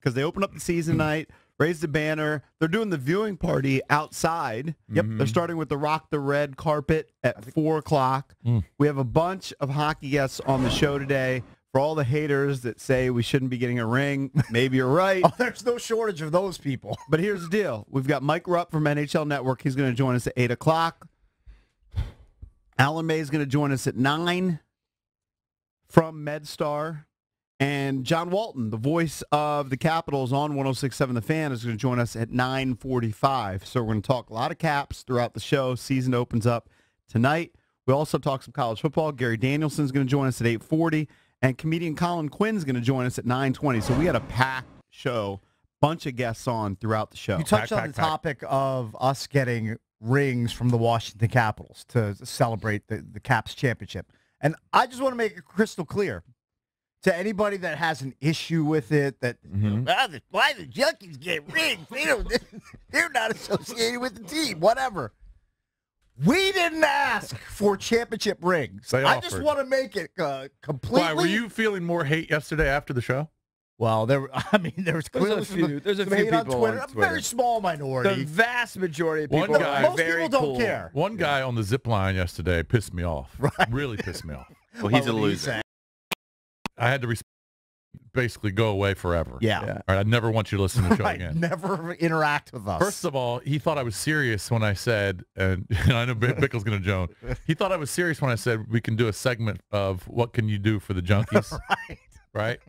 because they open up the season night, raise the banner. They're doing the viewing party outside. Yep. They're starting with the Rock the Red carpet at 4 o'clock. We have a bunch of hockey guests on the show today. For all the haters that say we shouldn't be getting a ring, maybe you're right. Oh, there's no shortage of those people. But here's the deal. We've got Mike Rupp from NHL Network. He's going to join us at 8 o'clock. Alan May is going to join us at 9 from MedStar. And John Walton, the voice of the Capitals on 106.7 The Fan, is going to join us at 9:45. So we're going to talk a lot of Caps throughout the show. Season opens up tonight. We also talk some college football. Gary Danielson is going to join us at 8:40. And comedian Colin Quinn is going to join us at 9:20. So we had a packed show, bunch of guests on throughout the show. You touched on the topic of us getting rings from the Washington Capitals to celebrate the Caps championship. And I just want to make it crystal clear to anybody that has an issue with it, that why the Junkies get rings? They're not associated with the team, whatever. We didn't ask for championship rings. I just want to make it completely. Why, were you feeling more hate yesterday after the show? Well, there was clearly there's a few hate people on Twitter. A very small minority. The vast majority of people most people don't care. One guy on the zip line yesterday pissed me off. Right. Really pissed me off. Well, he's a loser. I had to basically go away forever. Yeah. All right, I never want you to listen to the show Right. again. Never interact with us. First of all, he thought I was serious when I said, and I know Bickle's going to joan. He thought I was serious when I said we can do a segment of what can you do for the Junkies. Right. Right?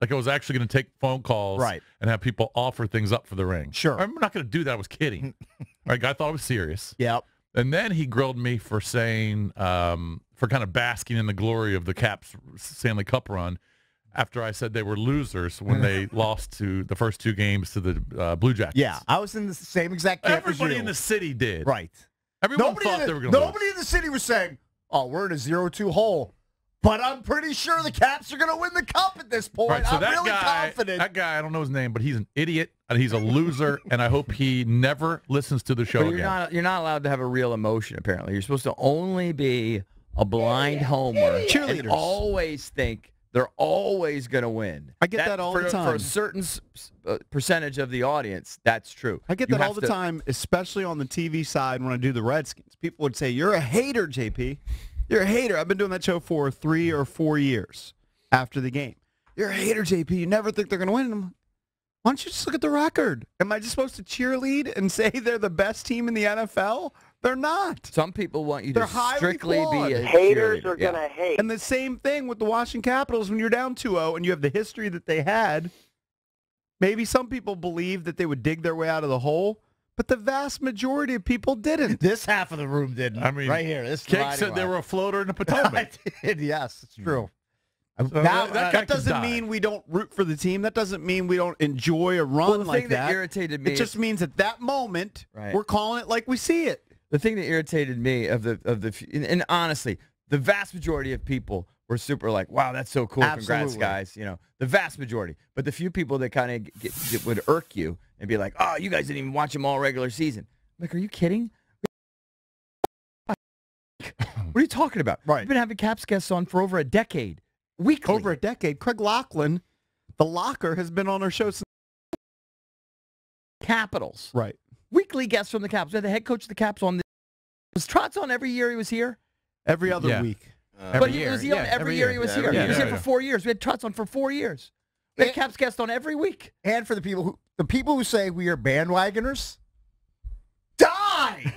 Like I was actually going to take phone calls and have people offer things up for the ring. Sure. I'm not going to do that. I was kidding. Right? Guy thought I was serious. Yep. And then he grilled me for saying, for kind of basking in the glory of the Caps Stanley Cup run after I said they were losers when they lost to the first 2 games to the Blue Jackets. Yeah, I was in the same exact camp as Everybody you. in the city did. Right. Everyone thought they were going to lose. Nobody in the city was saying, oh, we're in a 0-2 hole. But I'm pretty sure the Caps are going to win the Cup at this point. Right, so I'm really confident. That guy, I don't know his name, but he's an idiot, and he's a loser, and I hope he never listens to the show again. You're not allowed to have a real emotion, apparently. You're supposed to only be a blind homer. Cheerleaders. And always think they're always going to win. I get that all the time. For a certain percentage of the audience, that's true. I get that all the time, especially on the TV side when I do the Redskins. People would say, you're a hater, JP. You're a hater. I've been doing that show for 3 or 4 years after the game. You're a hater, JP. You never think they're going to win. I'm like, why don't you just look at the record? Am I just supposed to cheerlead and say they're the best team in the NFL? They're not. Some people want you They're to highly strictly flawed. be a Haters cheerleader. are going to hate. And the same thing with the Washington Capitals when you're down 2-0 and you have the history that they had. Maybe some people believe that they would dig their way out of the hole, but the vast majority of people didn't. This half of the room didn't. I mean, right here. This Cake said they were a floater in the Potomac. I did, yes, it's true. So that doesn't mean we don't root for the team. That doesn't mean we don't enjoy a run like that. The thing that irritated me, it just means at that moment we're calling it like we see it. The thing that irritated me and honestly, the vast majority of people were super like, wow, that's so cool. Absolutely. Congrats, guys. You know, the vast majority. But the few people that kind of would irk you and be like, oh, you guys didn't even watch them all regular season. I'm like, are you kidding? What are you talking about? Right. We've been having Caps guests on for over a decade. Weekly. Over a decade. Craig Laughlin, the Locker, has been on our show since Capitals. Right. Weekly guests from the Caps. We had the head coach of the Caps on. Was Trotz on every year he was here? Every other week. But was he on every year he was here? He was here for 4 years. We had Trotz on for 4 years. We had Caps guest on every week. And for the people who say we are bandwagoners, die!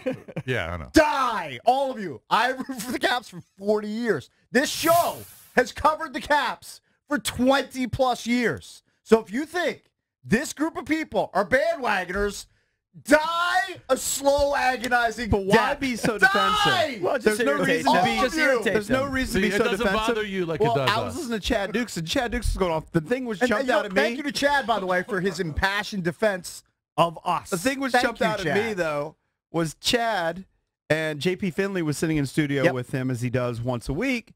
Yeah, I know. Die! All of you. I root for the Caps for 40 years. This show has covered the Caps for 20-plus years. So if you think this group of people are bandwagoners, die a slow, agonizing But why death. be so Die! defensive? Well, There's no reason to be. There's no them. reason See, to be it so doesn't defensive. bother you like well, it does I was us. listening to Chad Dukes, and Chad Dukes is going off. The thing which And, jumped you know, out at me. Thank you to Chad, by the way, for his impassioned defense of us. The thing which Thank jumped you, out Chad. at me, though, was Chad and JP Finley was sitting in studio with him as he does once a week.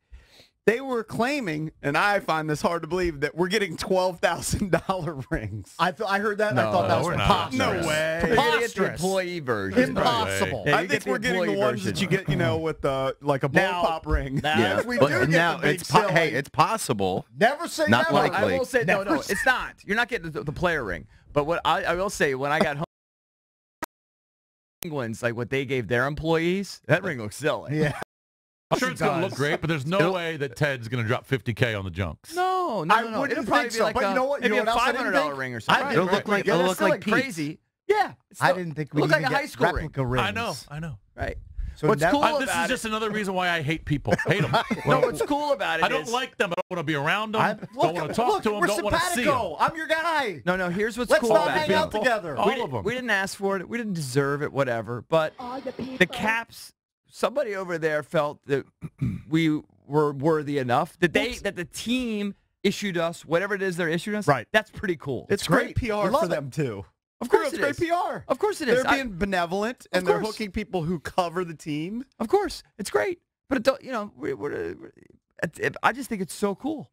They were claiming, and I find this hard to believe, that we're getting $12,000 rings. I heard that. and I No, thought that was we're not. preposterous. No way. You're gonna get the Preposterous. employee version. Impossible. Yeah, I you think get the we're getting the employee ones version. that you get, with like a blow Now- pop ring. Now, if we but do get now the big it's silly, hey, it's possible. never say not never. likely. I will say no, Never no, it's not. You're not getting the player ring. But what I will say, when I got home, Penguins, like what they gave their employees, that ring looks silly. Yeah. I'm sure it's going to does. look great, but there's no way that Ted's going to drop $50K on the junks. No, I no. wouldn't It'll probably think be so, like but you know what? You maybe know a what else I didn't $500 think? ring or something. It'll look like- it'll That's look still like Pete. crazy. Yeah, it's I still- didn't think we look could like a get high school ring. replica rings. I know. Right. So What's never- cool This about is just another reason why I hate people. Hate them. No, what's cool about it I don't is- like them. I don't want to be around them. Look, Don't want to talk to them. we're Don't want to see them. simpatico. I'm your guy. No, here's what's Let's cool not about hang it. out together. All of them. We didn't ask for it. We didn't deserve it, whatever. But the Caps, somebody over there felt that we were worthy enough that the team issued us whatever it is they're issuing us. Right. That's pretty cool. It's great. great PR We love for it. them, too. Of course it's it great is. PR. Of course it is. They're being benevolent, and they're course. hooking people who cover the team. Of course, it's great. But it don't, I just think it's so cool.